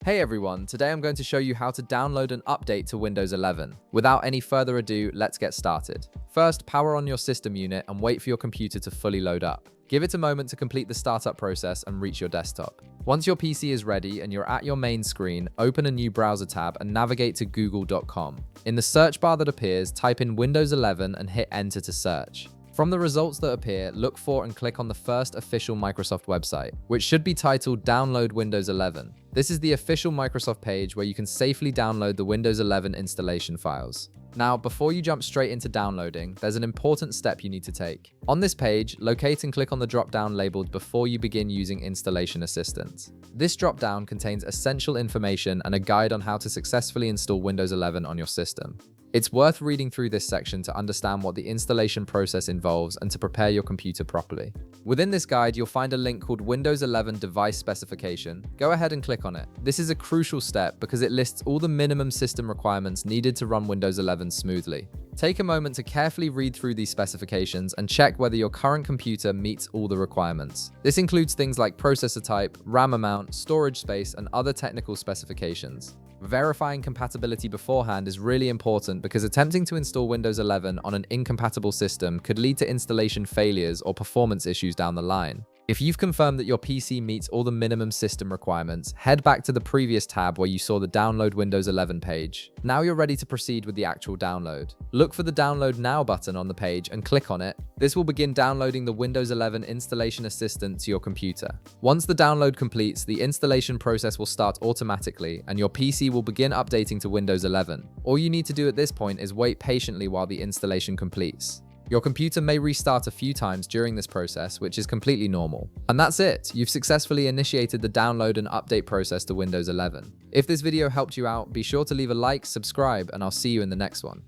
Hey everyone, today I'm going to show you how to download and update to Windows 11. Without any further ado, let's get started. First, power on your system unit and wait for your computer to fully load up. Give it a moment to complete the startup process and reach your desktop. Once your PC is ready and you're at your main screen, open a new browser tab and navigate to google.com. In the search bar that appears, type in Windows 11 and hit enter to search. From the results that appear, look for and click on the first official Microsoft website, which should be titled Download Windows 11. This is the official Microsoft page where you can safely download the Windows 11 installation files. Now, before you jump straight into downloading, there's an important step you need to take. On this page, locate and click on the drop-down labeled Before you begin using Installation Assistance. This drop-down contains essential information and a guide on how to successfully install Windows 11 on your system. It's worth reading through this section to understand what the installation process involves and to prepare your computer properly. Within this guide, you'll find a link called Windows 11 Device Specification. Go ahead and click on it. This is a crucial step because it lists all the minimum system requirements needed to run Windows 11 smoothly. Take a moment to carefully read through these specifications and check whether your current computer meets all the requirements. This includes things like processor type, RAM amount, storage space, and other technical specifications. Verifying compatibility beforehand is really important because attempting to install Windows 11 on an incompatible system could lead to installation failures or performance issues down the line. If you've confirmed that your PC meets all the minimum system requirements, head back to the previous tab where you saw the Download Windows 11 page. Now you're ready to proceed with the actual download. Look for the Download Now button on the page and click on it. This will begin downloading the Windows 11 Installation Assistant to your computer. Once the download completes, the installation process will start automatically and your PC will begin updating to Windows 11. All you need to do at this point is wait patiently while the installation completes. Your computer may restart a few times during this process, which is completely normal. And that's it. You've successfully initiated the download and update process to Windows 11. If this video helped you out, be sure to leave a like, subscribe, and I'll see you in the next one.